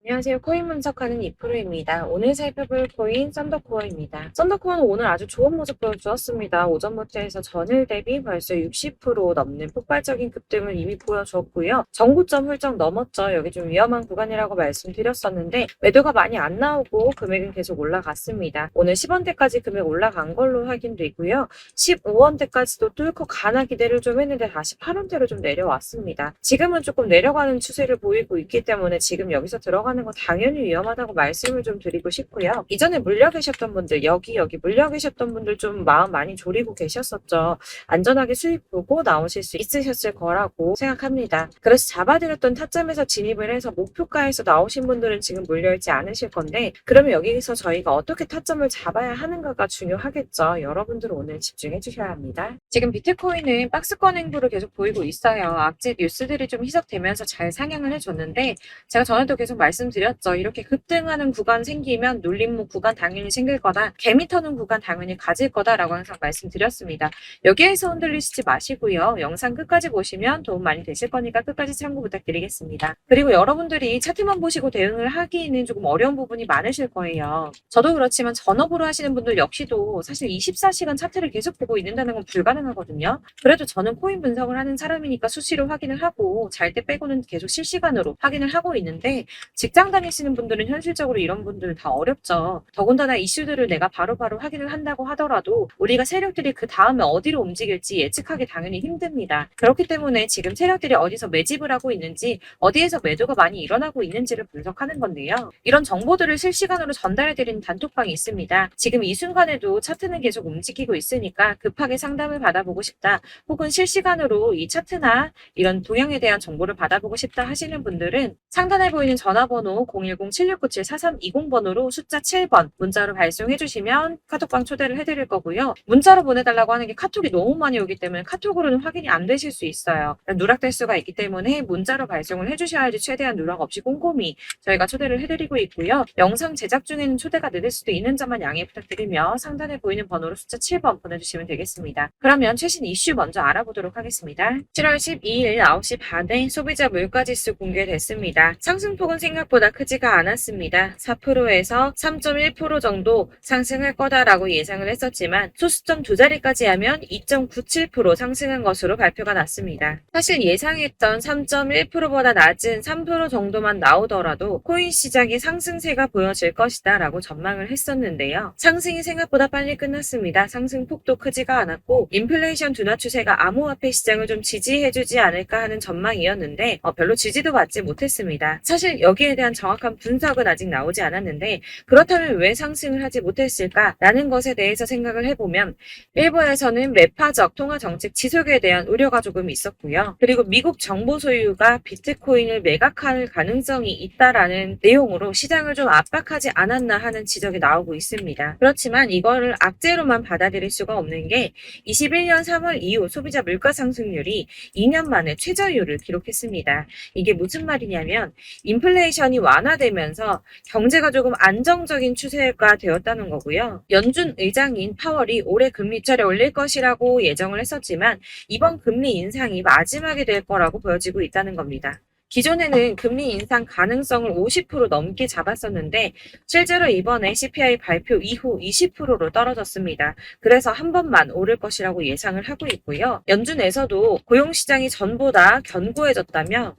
안녕하세요. 코인 분석하는 이프로입니다. 오늘 살펴볼 코인 썬더코어입니다. 썬더코어는 오늘 아주 좋은 모습 보여주었습니다. 오전부터 해서 전일 대비 벌써 60% 넘는 폭발적인 급등을 이미 보여줬고요. 정고점 훌쩍 넘었죠. 여기 좀 위험한 구간이라고 말씀드렸었는데 매도가 많이 안 나오고 금액은 계속 올라갔습니다. 오늘 10원대까지 금액 올라간 걸로 확인되고요. 15원대까지도 뚫고 가나 기대를 좀 했는데 다시 8원대로 좀 내려왔습니다. 지금은 조금 내려가는 추세를 보이고 있기 때문에 지금 여기서 들어가는 건 당연히 위험하다고 말씀을 좀 드리고 싶고요. 이전에 물려 계셨던 분들, 여기 물려 계셨던 분들 좀 마음 많이 졸이고 계셨었죠. 안전하게 수익 보고 나오실 수 있으셨을 거라고 생각합니다. 그래서 잡아드렸던 타점에서 진입을 해서 목표가에서 나오신 분들은 지금 물려있지 않으실 건데, 그러면 여기서 저희가 어떻게 타점을 잡아야 하는가가 중요하겠죠. 여러분들 오늘 집중해 주셔야 합니다. 지금 비트코인은 박스권 행보를 계속 보이고 있어요. 악재 뉴스들이 좀 희석되면서 잘 상향을 해줬는데, 제가 전에도 계속 말씀드렸죠. 이렇게 급등하는 구간 생기면 눌림목 구간 당연히 생길 거다. 개미 터는 구간 당연히 가질 거다라고 항상 말씀드렸습니다. 여기에서 흔들리시지 마시고요. 영상 끝까지 보시면 도움 많이 되실 거니까 끝까지 참고 부탁드리겠습니다. 그리고 여러분들이 차트만 보시고 대응을 하기에는 조금 어려운 부분이 많으실 거예요. 저도 그렇지만 전업으로 하시는 분들 역시도 사실 24시간 차트를 계속 보고 있는다는 건 불가능하거든요. 그래도 저는 코인 분석을 하는 사람이니까 수시로 확인을 하고 잘 때 빼고는 계속 실시간으로 확인을 하고 있는데, 직장 다니시는 분들은 현실적으로 이런 분들 다 어렵죠. 더군다나 이슈들을 내가 바로바로 확인을 한다고 하더라도 우리가 세력들이 그 다음에 어디로 움직일지 예측하기 당연히 힘듭니다. 그렇기 때문에 지금 세력들이 어디서 매집을 하고 있는지, 어디에서 매도가 많이 일어나고 있는지를 분석하는 건데요. 이런 정보들을 실시간으로 전달해드리는 단톡방이 있습니다. 지금 이 순간에도 차트는 계속 움직이고 있으니까 급하게 상담을 받아보고 싶다, 혹은 실시간으로 이 차트나 이런 동향에 대한 정보를 받아보고 싶다 하시는 분들은 상단에 보이는 전화번호 010-7697-4320번으로 숫자 7번 문자로 발송해 주시면 카톡방 초대를 해드릴 거고요. 문자로 보내달라고 하는 게 카톡이 너무 많이 오기 때문에 카톡으로는 확인이 안 되실 수 있어요. 누락될 수가 있기 때문에 문자로 발송을 해주셔야지 최대한 누락 없이 꼼꼼히 저희가 초대를 해드리고 있고요. 영상 제작 중에는 초대가 늦을 수도 있는 점만 양해 부탁드리며 상단에 보이는 번호로 숫자 7번 보내주시면 되겠습니다. 그러면 최신 이슈 먼저 알아보도록 하겠습니다. 7월 12일 9시 반에 소비자 물가지수 공개됐습니다. 상승폭은 생각보다 크지가 않았습니다. 4%에서 3.1% 정도 상승할 거다라고 예상을 했었지만 소수점 두 자리까지 하면 2.97% 상승한 것으로 발표가 났습니다. 사실 예상했던 3.1%보다 낮은 3% 정도만 나오더라도 코인 시장의 상승세가 보여질 것이다 라고 전망을 했었는데요. 상승이 생각보다 빨리 끝났습니다. 상승폭도 크지가 않았고 인플레이션 둔화 추세가 암호화폐 시장을 좀 지지해주지 않을까 하는 전망이었는데 별로 지지도 받지 못했습니다. 사실 여기에 대한 정확한 분석은 아직 나오지 않았는데, 그렇다면 왜 상승을 하지 못했을까라는 것에 대해서 생각을 해보면, 일부에서는 매파적 통화 정책 지속에 대한 우려가 조금 있었고요. 그리고 미국 정보 소유가 비트코인을 매각할 가능성이 있다라는 내용으로 시장을 좀 압박하지 않았나 하는 지적이 나오고 있습니다. 그렇지만 이거를 악재로만 받아들일 수가 없는 게 21년 3월 이후 소비자 물가 상승률이 2년 만에 최저율을 기록했습니다. 이게 무슨 말이냐면 인플레이션이 완화되면서 경제가 조금 안정적인 추세가 되었다는 거고요. 연준 의장인 파월이 올해 금리 차례 올릴 것이라고 예정을 했었지만 이번 금리 인상이 마지막이 될 거라고 보여지고 있다는 겁니다. 기존에는 금리 인상 가능성을 50% 넘게 잡았었는데 실제로 이번에 CPI 발표 이후 20%로 떨어졌습니다. 그래서 한 번만 오를 것이라고 예상을 하고 있고요. 연준에서도 고용시장이 전보다 견고해졌다며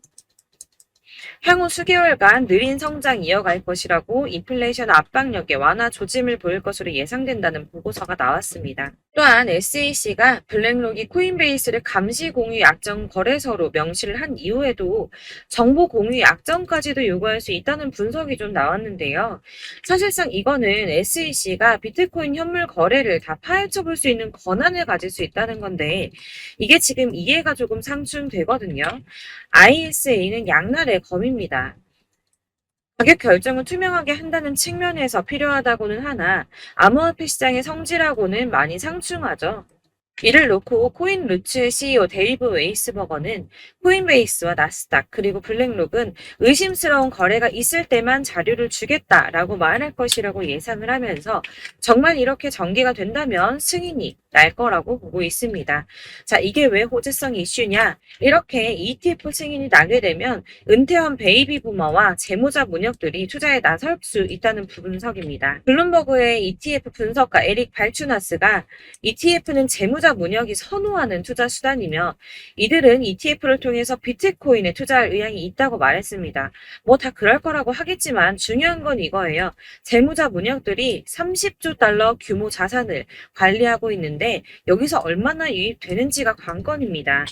향후 수개월간 느린 성장 이어갈 것이라고 인플레이션 압박력에 완화 조짐을 보일 것으로 예상된다는 보고서가 나왔습니다. 또한 SEC가 블랙록이 코인베이스를 감시 공유 약정 거래소로 명시를 한 이후에도 정보 공유 약정까지도 요구할 수 있다는 분석이 좀 나왔는데요. 사실상 이거는 SEC가 비트코인 현물 거래를 다 파헤쳐 볼 수 있는 권한을 가질 수 있다는 건데, 이게 지금 이해가 조금 상충되거든요. ISA는 양날의 검입니다. 가격 결정을 투명하게 한다는 측면에서 필요하다고는 하나 암호화폐 시장의 성질하고는 많이 상충하죠. 이를 놓고 코인루츠의 CEO 데이브 웨이스버거는 코인베이스와 나스닥 그리고 블랙록은 의심스러운 거래가 있을 때만 자료를 주겠다라고 말할 것이라고 예상을 하면서 정말 이렇게 전개가 된다면 승인이 날 거라고 보고 있습니다. 자, 이게 왜 호재성 이슈냐? 이렇게 ETF 승인이 나게 되면 은퇴한 베이비 부머와 재무자 문역들이 투자에 나설 수 있다는 분석입니다. 블룸버그의 ETF 분석가 에릭 발추나스가 ETF는 재무자 문역이 선호하는 투자 수단이며 이들은 ETF를 통해서 비트코인에 투자할 의향이 있다고 말했습니다. 뭐 다 그럴 거라고 하겠지만 중요한 건 이거예요. 재무자 문역들이 30조 달러 규모 자산을 관리하고 있는데 여기서 얼마나 유입되는지가 관건입니다.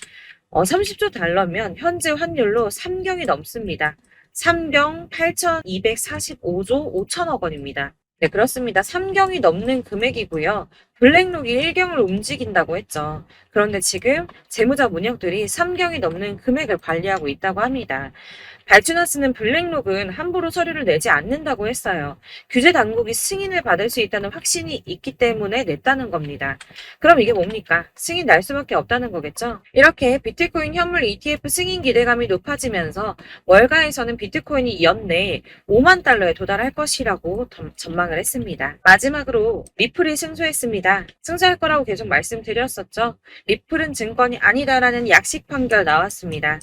30조 달러면 현재 환율로 3경이 넘습니다. 3경 8,245조 5천억 원입니다. 네, 그렇습니다. 3경이 넘는 금액이고요. 블랙록이 1경을 움직인다고 했죠. 그런데 지금 재무자 문역들이 3경이 넘는 금액을 관리하고 있다고 합니다. 발주나스는 블랙록은 함부로 서류를 내지 않는다고 했어요. 규제 당국이 승인을 받을 수 있다는 확신이 있기 때문에 냈다는 겁니다. 그럼 이게 뭡니까? 승인 날 수밖에 없다는 거겠죠? 이렇게 비트코인 현물 ETF 승인 기대감이 높아지면서 월가에서는 비트코인이 연내 5만 달러에 도달할 것이라고 전망을 했습니다. 마지막으로 리플이 승소했습니다. 승소할 거라고 계속 말씀드렸었죠. 리플은 증권이 아니다라는 약식 판결 나왔습니다.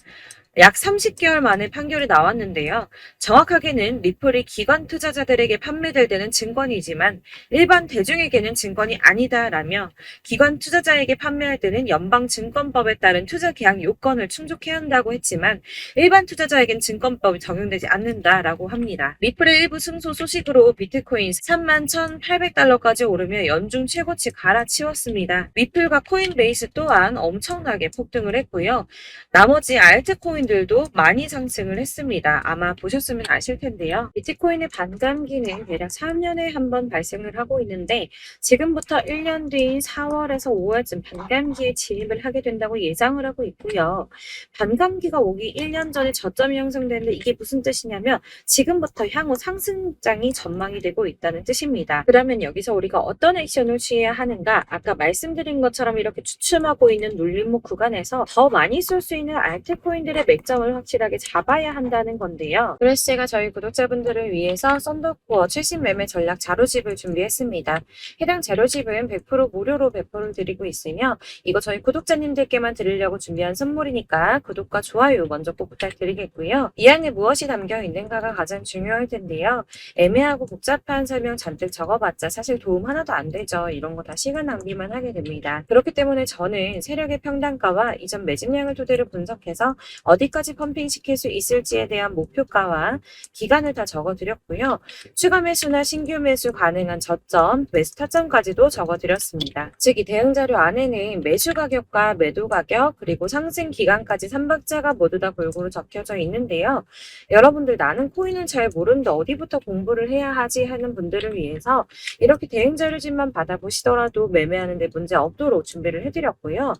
약 30개월 만에 판결이 나왔는데요. 정확하게는 리플이 기관 투자자들에게 판매될 때는 증권이지만 일반 대중에게는 증권이 아니다라며 기관 투자자에게 판매할 때는 연방증권법에 따른 투자 계약 요건을 충족해야 한다고 했지만 일반 투자자에겐 증권법이 적용되지 않는다라고 합니다. 리플의 일부 승소 소식으로 비트코인 31,800달러까지 오르며 연중 최고치 갈아치웠습니다. 리플과 코인베이스 또한 엄청나게 폭등을 했고요. 나머지 알트코인들도 많이 상승을 했습니다. 아마 보셨으면 아실 텐데요. 비트코인의 반감기는 대략 3년에 한 번 발생을 하고 있는데 지금부터 1년 뒤인 4월에서 5월쯤 반감기에 진입을 하게 된다고 예상을 하고 있고요. 반감기가 오기 1년 전에 저점이 형성되는데 이게 무슨 뜻이냐면 지금부터 향후 상승장이 전망이 되고 있다는 뜻입니다. 그러면 여기서 우리가 어떤 액션을 취해야 하는가? 아까 말씀드린 것처럼 이렇게 주춤하고 있는 눌림목 구간에서 더 많이 쏠 수 있는 알트코인들의 맥점을 확실하게 잡아야 한다는 건데요. 그래서 제가 저희 구독자분들을 위해서 썬더코어 최신 매매 전략 자료집을 준비했습니다. 해당 자료집은 100% 무료로 배포를 드리고 있으며 이거 저희 구독자님들께만 드리려고 준비한 선물이니까 구독과 좋아요 먼저 꼭 부탁드리겠고요. 이 안에 무엇이 담겨 있는가가 가장 중요할 텐데요. 애매하고 복잡한 설명 잔뜩 적어봤자 사실 도움 하나도 안 되죠. 이런 거 다 시간 낭비만 하게 됩니다. 그렇기 때문에 저는 세력의 평단가와 이전 매집량을 토대로 분석해서 어디까지 펌핑시킬 수 있을지에 대한 목표가와 기간을 다 적어드렸고요. 추가 매수나 신규 매수 가능한 저점, 매수 타점까지도 적어드렸습니다. 즉 이 대응 자료 안에는 매수 가격과 매도 가격 그리고 상승 기간까지 3박자가 모두 다 골고루 적혀져 있는데요. 여러분들 나는 코인은 잘 모르는데 어디부터 공부를 해야 하지 하는 분들을 위해서 이렇게 대응 자료집만 받아보시더라도 매매하는 데 문제 없도록 준비를 해드렸고요.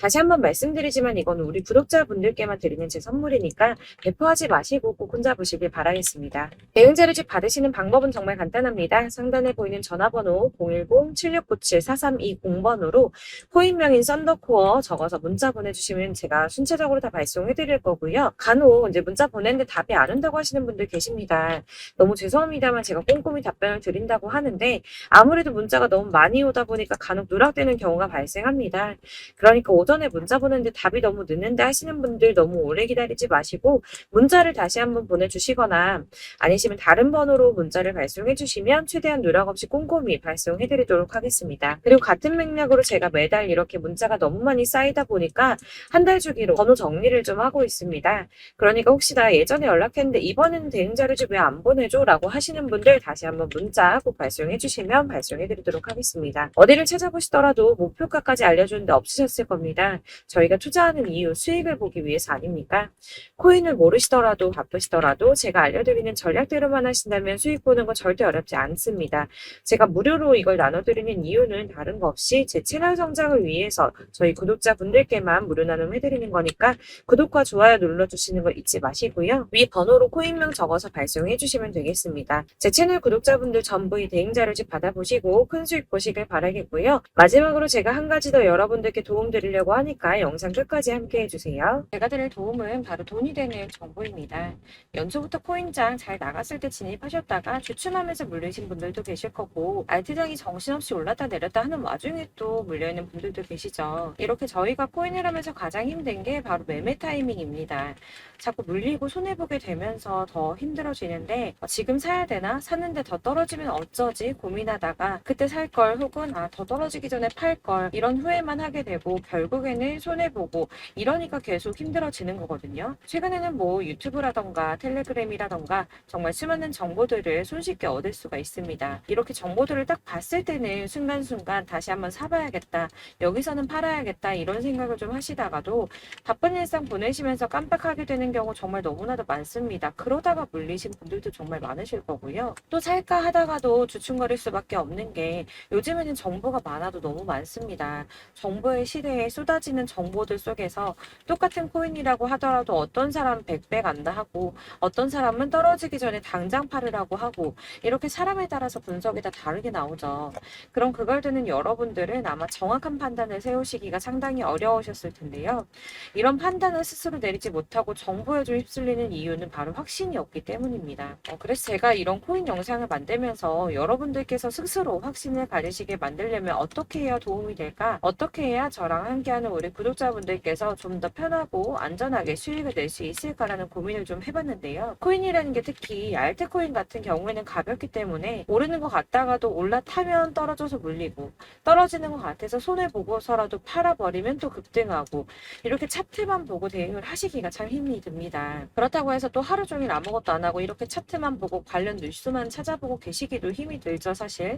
다시 한번 말씀드리지만 이건 우리 구독자분들께만 드리는 제 선물이니까 배포하지 마시고 꼭 혼자 보시길 바라겠습니다. 대응 자료집 받으시는 방법은 정말 간단합니다. 상단에 보이는 전화번호 010-7697-4320번으로 코인명인 썬더코어 적어서 문자 보내주시면 제가 순차적으로 다 발송해드릴 거고요. 간혹 이제 문자 보냈는데 답이 안 온다고 하시는 분들 계십니다. 너무 죄송합니다만 제가 꼼꼼히 답변을 드린다고 하는데 아무래도 문자가 너무 많이 오다 보니까 간혹 누락되는 경우가 발생합니다. 그러니까 오전에 문자 보냈는데 답이 너무 늦는데 하시는 분들 너무 오래 기다리지 마시고 문자를 다시 한번 보내주시거나 아니시면 다른 번호로 문자를 발송해 주시면 최대한 누락 없이 꼼꼼히 발송해 드리도록 하겠습니다. 그리고 같은 맥락으로 제가 매달 이렇게 문자가 너무 많이 쌓이다 보니까 한 달 주기로 번호 정리를 좀 하고 있습니다. 그러니까 혹시 나 예전에 연락했는데 이번에는 대응 자료집 왜 안 보내줘? 라고 하시는 분들 다시 한번 문자 꼭 발송해 주시면 발송해 드리도록 하겠습니다. 어디를 찾아보시더라도 목표가까지 알려주는데 없으셨을 겁니다. 저희가 투자하는 이유, 수익을 보기 위해서 아닙니다. 있으니까 코인을 모르시더라도 바쁘시더라도 제가 알려드리는 전략대로만 하신다면 수익 보는 건 절대 어렵지 않습니다. 제가 무료로 이걸 나눠드리는 이유는 다른 거 없이 제 채널 성장을 위해서 저희 구독자분들께만 무료 나눔해드리는 거니까 구독과 좋아요 눌러주시는 거 잊지 마시고요. 위 번호로 코인명 적어서 발송해주시면 되겠습니다. 제 채널 구독자분들 전부 이 대행자료집 받아보시고 큰 수익 보시길 바라겠고요. 마지막으로 제가 한 가지 더 여러분들께 도움 드리려고 하니까 영상 끝까지 함께 해주세요. 제가 드릴 도움은 바로 돈이 되는 정보입니다. 연초부터 코인장 잘 나갔을 때 진입하셨다가 주춤하면서 물리신 분들도 계실 거고 알트장이 정신없이 올랐다 내렸다 하는 와중에 또 물려있는 분들도 계시죠. 이렇게 저희가 코인을 하면서 가장 힘든 게 바로 매매 타이밍입니다. 자꾸 물리고 손해보게 되면서 더 힘들어지는데 지금 사야 되나? 샀는데 더 떨어지면 어쩌지? 고민하다가 그때 살 걸 혹은 더 떨어지기 전에 팔 걸 이런 후회만 하게 되고 결국에는 손해보고 이러니까 계속 힘들어지는 거거든요. 최근에는 뭐 유튜브라던가 텔레그램이라던가 정말 수많은 정보들을 손쉽게 얻을 수가 있습니다. 이렇게 정보들을 딱 봤을 때는 순간순간 다시 한번 사봐야겠다. 여기서는 팔아야겠다. 이런 생각을 좀 하시다가도 바쁜 일상 보내시면서 깜빡하게 되는 경우 정말 너무나도 많습니다. 그러다가 물리신 분들도 정말 많으실 거고요. 또 살까 하다가도 주춤거릴 수밖에 없는 게 요즘에는 정보가 많아도 너무 많습니다. 정보의 시대에 쏟아지는 정보들 속에서 똑같은 코인이라고 하더라도 어떤 사람은 100배 간다 하고 어떤 사람은 떨어지기 전에 당장 팔으라고 하고 이렇게 사람에 따라서 분석이 다 다르게 나오죠. 그럼 그걸 듣는 여러분들은 아마 정확한 판단을 세우시기가 상당히 어려우셨을 텐데요. 이런 판단을 스스로 내리지 못하고 정보에 좀 휩쓸리는 이유는 바로 확신이 없기 때문입니다. 그래서 제가 이런 코인 영상을 만들면서 여러분들께서 스스로 확신을 가지시게 만들려면 어떻게 해야 도움이 될까? 어떻게 해야 저랑 함께하는 우리 구독자분들께서 좀 더 편하고 안전하게 수익을 낼 수 있을까라는 고민을 좀 해봤는데요. 코인이라는 게 특히 알트코인 같은 경우에는 가볍기 때문에 오르는 것 같다가도 올라타면 떨어져서 물리고 떨어지는 것 같아서 손해보고서라도 팔아버리면 또 급등하고 이렇게 차트만 보고 대응을 하시기가 참 힘이 듭니다. 그렇다고 해서 또 하루 종일 아무것도 안 하고 이렇게 차트만 보고 관련 뉴스만 찾아보고 계시기도 힘이 들죠, 사실.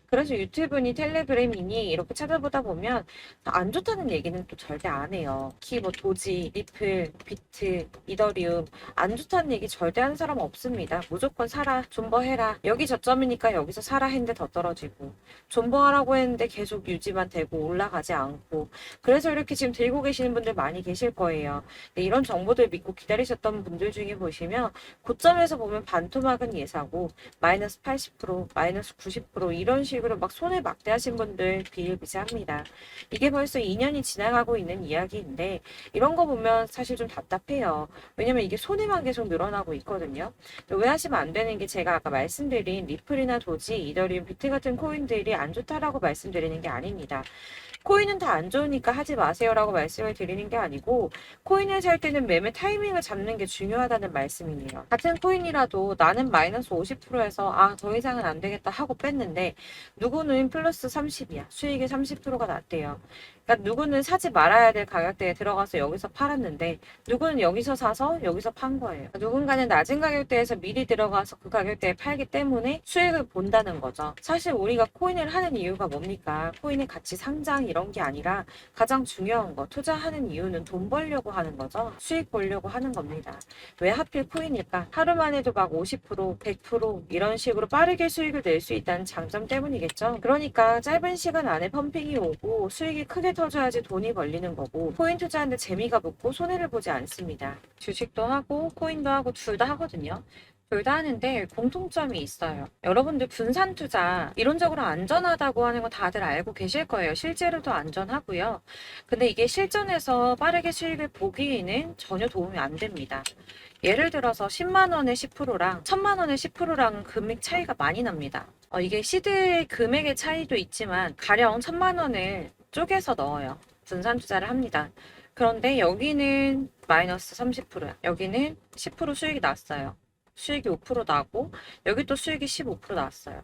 그래서 유튜브니 텔레그램이니 이렇게 찾아보다 보면 안 좋다는 얘기는 또 절대 안 해요. 특히 뭐 도지, 리플, 비트, 이더리움 안 좋다는 얘기 절대 하는 사람 없습니다. 무조건 사라, 존버해라. 여기 저점이니까 여기서 사라 했는데 더 떨어지고 존버하라고 했는데 계속 유지만 되고 올라가지 않고 그래서 이렇게 지금 들고 계시는 분들 많이 계실 거예요. 이런 정보들 믿고 기다리셨던 분들 중에 보시면 고점에서 보면 반토막은 예사고 마이너스 80%, 마이너스 90% 이런 식으로 막 손해 막대하신 분들 비일비재합니다. 이게 벌써 2년이 지나가고 있는 이야기인데 이런 거 보면 사실 좀 답답해요. 왜냐면 이게 손해만 계속 늘어나고 있거든요. 오해하시면 안 되는 게 제가 아까 말씀드린 리플이나 도지, 이더리움, 비트 같은 코인들이 안 좋다라고 말씀드리는 게 아닙니다. 코인은 다 안 좋으니까 하지 마세요라고 말씀을 드리는 게 아니고 코인을 살 때는 매매 타이밍을 잡는 게 중요하다는 말씀이에요. 같은 코인이라도 나는 마이너스 50%에서 더 이상은 안 되겠다 하고 뺐는데 누구는 플러스 30이야. 수익이 30%가 났대요. 그러니까 누구는 사지 말아야 될 가격대에 들어가서 여기서 팔았는데 누구는 여기서 사서 여기서 판 거예요. 누군가는 낮은 가격대에서 미리 들어가서 그 가격대에 팔기 때문에 수익을 본다는 거죠. 사실 우리가 코인을 하는 이유가 뭡니까? 코인의 가치 상장 이런 게 아니라 가장 중요한 거 투자하는 이유는 돈 벌려고 하는 거죠. 수익 보려고 하는 겁니다. 왜 하필 코인일까? 하루만 해도 막 50%, 100% 이런 식으로 빠르게 수익을 낼 수 있다는 장점 때문이겠죠. 그러니까 짧은 시간 안에 펌핑이 오고 수익이 크게 터져야지 돈이 벌리는 거고 코인 투자하는데 재미가 붙고 손해를 보지 않습니다. 주식도 하고 코인도 하고 둘 다 하거든요. 둘 다 하는데 공통점이 있어요. 여러분들 분산 투자 이론적으로 안전하다고 하는 거 다들 알고 계실 거예요. 실제로도 안전하고요. 근데 이게 실전에서 빠르게 수익을 보기에는 전혀 도움이 안 됩니다. 예를 들어서 10만 원의 10%랑 1000만 원의 10%랑 금액 차이가 많이 납니다. 이게 시드의 금액의 차이도 있지만 가령 1000만 원을 쪼개서 넣어요. 분산 투자를 합니다. 그런데 여기는 마이너스 30%야. 여기는 10% 수익이 났어요. 수익이 5% 나고 여기 또 수익이 15% 나왔어요.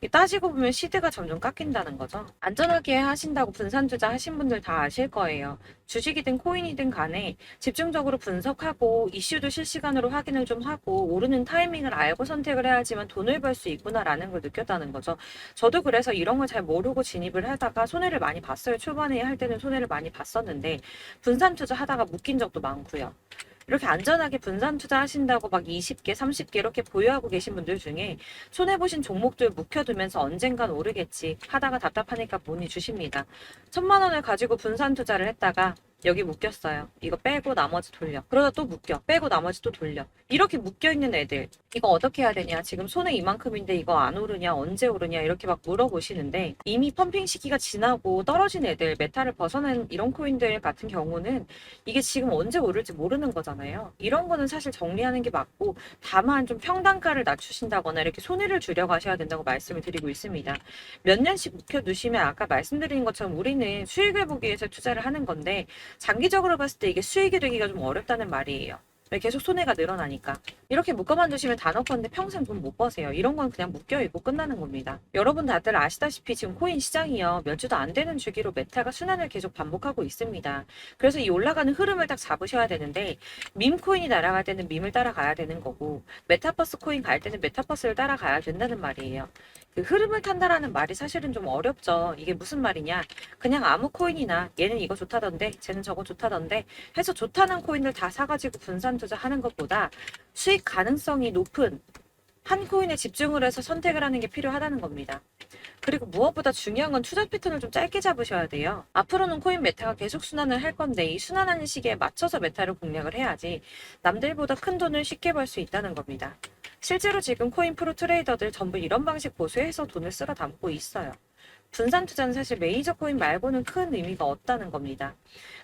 이 따지고 보면 시드가 점점 깎인다는 거죠. 안전하게 하신다고 분산 투자 하신 분들 다 아실 거예요. 주식이든 코인이든 간에 집중적으로 분석하고 이슈도 실시간으로 확인을 좀 하고 오르는 타이밍을 알고 선택을 해야지만 돈을 벌 수 있구나라는 걸 느꼈다는 거죠. 저도 그래서 이런 걸 잘 모르고 진입을 하다가 손해를 많이 봤어요. 초반에 할 때는 손해를 많이 봤었는데 분산 투자 하다가 묶인 적도 많고요. 이렇게 안전하게 분산 투자하신다고 막 20개, 30개 이렇게 보유하고 계신 분들 중에 손해보신 종목들 묵혀두면서 언젠간 오르겠지 하다가 답답하니까 문의 주십니다. 1,000만 원을 가지고 분산 투자를 했다가 여기 묶였어요. 이거 빼고 나머지 돌려. 그러다 또 묶여. 빼고 나머지 또 돌려. 이렇게 묶여있는 애들 이거 어떻게 해야 되냐. 지금 손해 이만큼인데 이거 안 오르냐. 언제 오르냐. 이렇게 막 물어보시는데 이미 펌핑 시기가 지나고 떨어진 애들 메타를 벗어난 이런 코인들 같은 경우는 이게 지금 언제 오를지 모르는 거잖아요. 이런 거는 사실 정리하는 게 맞고 다만 좀 평단가를 낮추신다거나 이렇게 손해를 줄여 가셔야 된다고 말씀을 드리고 있습니다. 몇 년씩 묵혀두시면 아까 말씀드린 것처럼 우리는 수익을 보기 위해서 투자를 하는 건데 장기적으로 봤을 때 이게 수익이 되기가 좀 어렵다는 말이에요. 왜 계속 손해가 늘어나니까. 이렇게 묶어만 두시면 단어컨대 평생 돈 못 버세요. 이런 건 그냥 묶여있고 끝나는 겁니다. 여러분 다들 아시다시피 지금 코인 시장이요. 몇 주도 안 되는 주기로 메타가 순환을 계속 반복하고 있습니다. 그래서 이 올라가는 흐름을 딱 잡으셔야 되는데 밈 코인이 날아갈 때는 밈을 따라가야 되는 거고 메타버스 코인 갈 때는 메타버스를 따라가야 된다는 말이에요. 그 흐름을 탄다라는 말이 사실은 좀 어렵죠. 이게 무슨 말이냐. 그냥 아무 코인이나 얘는 이거 좋다던데 쟤는 저거 좋다던데 해서 좋다는 코인을 다 사가지고 분산 투자하는 것보다 수익 가능성이 높은 한 코인에 집중을 해서 선택을 하는 게 필요하다는 겁니다. 그리고 무엇보다 중요한 건 투자 패턴을 좀 짧게 잡으셔야 돼요. 앞으로는 코인 메타가 계속 순환을 할 건데 이 순환하는 시기에 맞춰서 메타를 공략을 해야지 남들보다 큰 돈을 쉽게 벌 수 있다는 겁니다. 실제로 지금 코인 프로 트레이더들 전부 이런 방식 고수해서 돈을 쓸어 담고 있어요. 분산 투자는 사실 메이저 코인 말고는 큰 의미가 없다는 겁니다.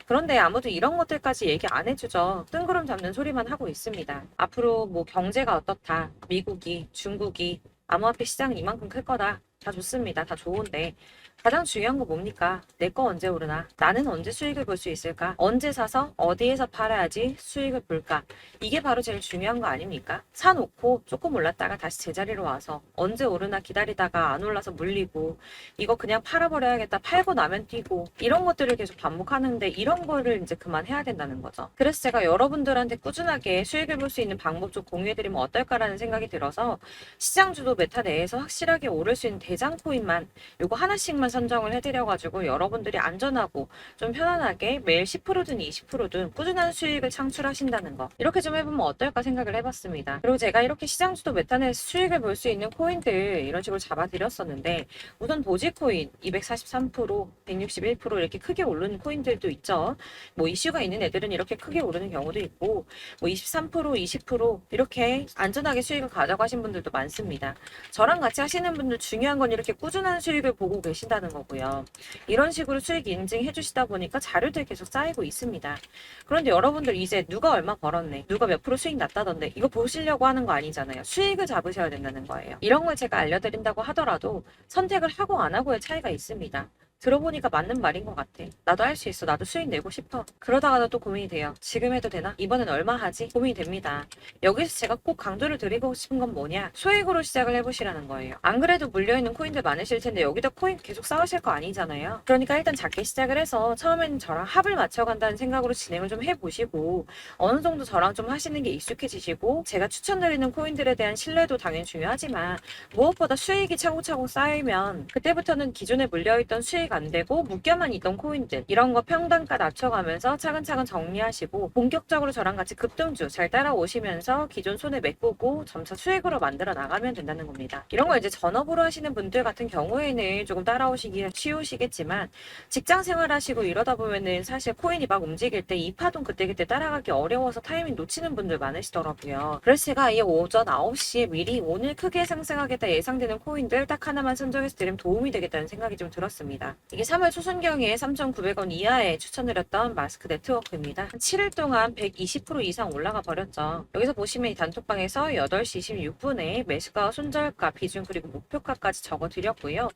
그런데 아무도 이런 것들까지 얘기 안 해주죠. 뜬구름 잡는 소리만 하고 있습니다. 앞으로 뭐 경제가 어떻다, 미국이, 중국이, 암호화폐 시장은 이만큼 클 거다. 다 좋습니다. 다 좋은데 가장 중요한 거 뭡니까? 내 거 언제 오르나? 나는 언제 수익을 볼 수 있을까? 언제 사서 어디에서 팔아야지 수익을 볼까? 이게 바로 제일 중요한 거 아닙니까? 사놓고 조금 올랐다가 다시 제자리로 와서 언제 오르나 기다리다가 안 올라서 물리고 이거 그냥 팔아버려야겠다. 팔고 나면 뛰고 이런 것들을 계속 반복하는데 이런 거를 이제 그만해야 된다는 거죠. 그래서 제가 여러분들한테 꾸준하게 수익을 볼 수 있는 방법 좀 공유해드리면 어떨까라는 생각이 들어서 시장 주도 메타 내에서 확실하게 오를 수 있는 대장 코인만 요거 하나씩만 선정을 해드려가지고 여러분들이 안전하고 좀 편안하게 매일 10%든 20%든 꾸준한 수익을 창출하신다는 거 이렇게 좀 해보면 어떨까 생각을 해봤습니다. 그리고 제가 이렇게 시장주도 메타내에서 수익을 볼 수 있는 코인들 이런 식으로 잡아드렸었는데 우선 도지코인 243%, 161% 이렇게 크게 오르는 코인들도 있죠. 뭐 이슈가 있는 애들은 이렇게 크게 오르는 경우도 있고 뭐 23%, 20% 이렇게 안전하게 수익을 가져가신 분들도 많습니다. 저랑 같이 하시는 분들 중요한 건 이렇게 꾸준한 수익을 보고 계신다는 거고요. 이런 식으로 수익 인증해 주시다 보니까 자료들 계속 쌓이고 있습니다. 그런데 여러분들 이제 누가 얼마 벌었네, 누가 몇 프로 수익 났다던데 이거 보시려고 하는 거 아니잖아요. 수익을 잡으셔야 된다는 거예요. 이런 걸 제가 알려드린다고 하더라도 선택을 하고 안 하고의 차이가 있습니다. 들어보니까 맞는 말인 것 같아. 나도 할 수 있어. 나도 수익 내고 싶어. 그러다가도 또 고민이 돼요. 지금 해도 되나? 이번엔 얼마 하지? 고민이 됩니다. 여기서 제가 꼭 강조를 드리고 싶은 건 뭐냐? 소액으로 시작을 해보시라는 거예요. 안 그래도 물려있는 코인들 많으실 텐데 여기다 코인 계속 쌓으실 거 아니잖아요. 그러니까 일단 작게 시작을 해서 처음에는 저랑 합을 맞춰간다는 생각으로 진행을 좀 해보시고 어느 정도 저랑 좀 하시는 게 익숙해지시고 제가 추천드리는 코인들에 대한 신뢰도 당연히 중요하지만 무엇보다 수익이 차곡차곡 쌓이면 그때부터는 기존에 물려있던 수익 안 되고 묶여만 있던 코인들 이런 거 평단가 낮춰가면서 차근차근 정리하시고 본격적으로 저랑 같이 급등주 잘 따라오시면서 기존 손해 메꾸고 점차 수익으로 만들어 나가면 된다는 겁니다. 이런 거 이제 전업으로 하시는 분들 같은 경우에는 조금 따라오시기 쉬우시겠지만 직장 생활하시고 이러다 보면은 사실 코인이 막 움직일 때 이 파동 그때그때 따라가기 어려워서 타이밍 놓치는 분들 많으시더라고요. 그래서 제가 이 오전 9시에 미리 오늘 크게 상승하겠다 예상되는 코인들 딱 하나만 선정해서 드리면 도움이 되겠다는 생각이 좀 들었습니다. 이게 3월 초순경에 3,900원 이하에 추천드렸던 마스크 네트워크입니다. 한 7일 동안 120% 이상 올라가 버렸죠. 여기서 보시면 이 단톡방에서 8시 26분에 매수가와 손절가, 비중 그리고 목표가까지 적어드렸고요.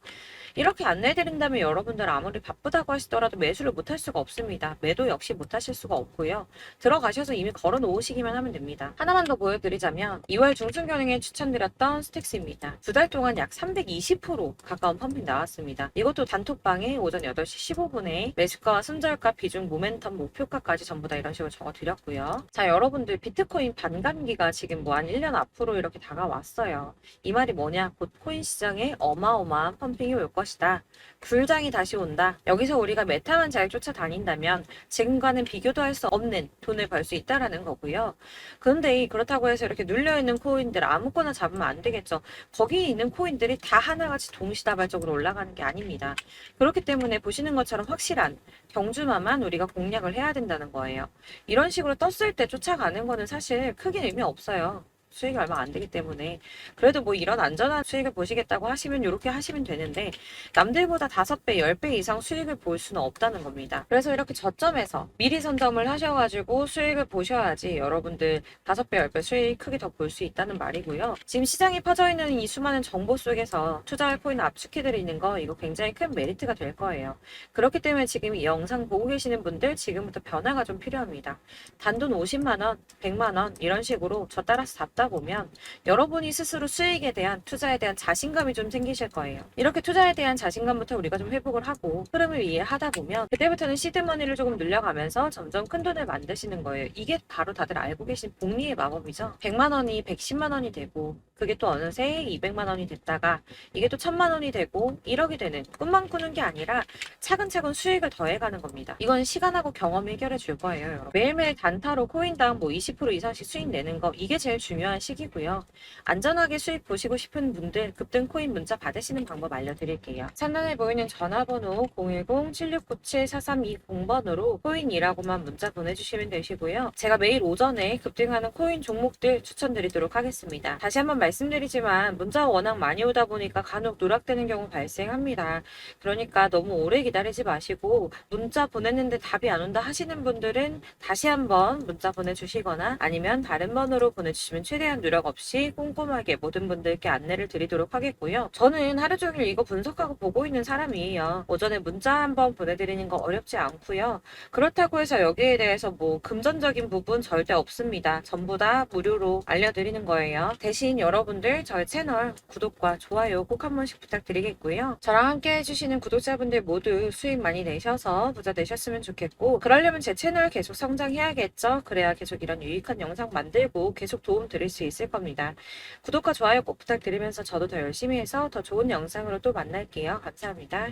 이렇게 안내해드린다면 여러분들 아무리 바쁘다고 하시더라도 매수를 못할 수가 없습니다. 매도 역시 못하실 수가 없고요. 들어가셔서 이미 걸어 놓으시기만 하면 됩니다. 하나만 더 보여드리자면 2월 중순경에 추천드렸던 스택스입니다. 2달 동안 약 320% 가까운 펌핑 나왔습니다. 이것도 단톡방에 오전 8시 15분에 매수가와 손절가, 비중, 모멘텀, 목표가까지 전부 다 이런 식으로 적어드렸고요. 자, 여러분들 비트코인 반감기가 지금 뭐 한 1년 앞으로 이렇게 다가왔어요. 이 말이 뭐냐? 곧 코인 시장에 어마어마한 펌핑이 올 것이다. 불장이 다시 온다. 여기서 우리가 메타만 잘 쫓아다닌다면 지금과는 비교도 할 수 없는 돈을 벌 수 있다라는 거고요. 그런데 그렇다고 해서 이렇게 눌려있는 코인들 아무거나 잡으면 안 되겠죠. 거기 있는 코인들이 다 하나같이 동시다발적으로 올라가는 게 아닙니다. 그렇기 때문에 보시는 것처럼 확실한 경주마만 우리가 공략을 해야 된다는 거예요. 이런 식으로 떴을 때 쫓아가는 거는 사실 크게 의미 없어요. 수익이 얼마 안 되기 때문에. 그래도 뭐 이런 안전한 수익을 보시겠다고 하시면 이렇게 하시면 되는데, 남들보다 5배, 10배 이상 수익을 볼 수는 없다는 겁니다. 그래서 이렇게 저점에서 미리 선점을 하셔가지고 수익을 보셔야지 여러분들 5배, 10배 수익 크게 더 볼 수 있다는 말이고요. 지금 시장에 퍼져 있는 이 수많은 정보 속에서 투자할 코인을 압축해드리는 거, 이거 굉장히 큰 메리트가 될 거예요. 그렇기 때문에 지금 이 영상 보고 계시는 분들 지금부터 변화가 좀 필요합니다. 단돈 50만원, 100만원 이런 식으로 저 따라서 잡다 보면 여러분이 스스로 수익에 대한, 투자에 대한 자신감이 좀 생기실 거예요. 이렇게 투자에 대한 자신감부터 우리가 좀 회복을 하고 흐름을 이해하다 보면 그때부터는 시드머니를 조금 늘려가면서 점점 큰 돈을 만드시는 거예요. 이게 바로 다들 알고 계신 복리의 마법이죠. 100만 원이 110만 원이 되고, 그게 또 어느새 200만 원이 됐다가 이게 또 1000만 원이 되고 1억이 되는, 꿈만 꾸는 게 아니라 차근차근 수익을 더해가는 겁니다. 이건 시간하고 경험이 해결해 줄 거예요, 여러분. 매일매일 단타로 코인당 뭐 20% 이상씩 수익 내는 거, 이게 제일 중요한 시기고요. 안전하게 수익 보시고 싶은 분들 급등 코인 문자 받으시는 방법 알려드릴게요. 상단에 보이는 전화번호 010-7697-4320번으로 코인이라고만 문자 보내주시면 되시고요. 제가 매일 오전에 급등하는 코인 종목들 추천드리도록 하겠습니다. 다시 한번 말씀드리지만 문자가 워낙 많이 오다 보니까 간혹 누락되는 경우 발생합니다. 그러니까 너무 오래 기다리지 마시고, 문자 보냈는데 답이 안 온다 하시는 분들은 다시 한번 문자 보내주시거나 아니면 다른 번호로 보내주시면 최대한 누락 없이 꼼꼼하게 모든 분들께 안내를 드리도록 하겠고요. 저는 하루 종일 이거 분석하고 보고 있는 사람이에요. 오전에 문자 한번 보내드리는 거 어렵지 않고요. 그렇다고 해서 여기에 대해서 뭐 금전적인 부분 절대 없습니다. 전부 다 무료로 알려드리는 거예요. 대신 여러분들 저희 채널 구독과 좋아요 꼭 한 번씩 부탁드리겠고요. 저랑 함께 해주시는 구독자분들 모두 수익 많이 내셔서 부자 되셨으면 좋겠고, 그러려면 제 채널 계속 성장해야겠죠. 그래야 계속 이런 유익한 영상 만들고 계속 도움 드릴 수 있을 겁니다. 구독과 좋아요 꼭 부탁드리면서 저도 더 열심히 해서 더 좋은 영상으로 또 만날게요. 감사합니다.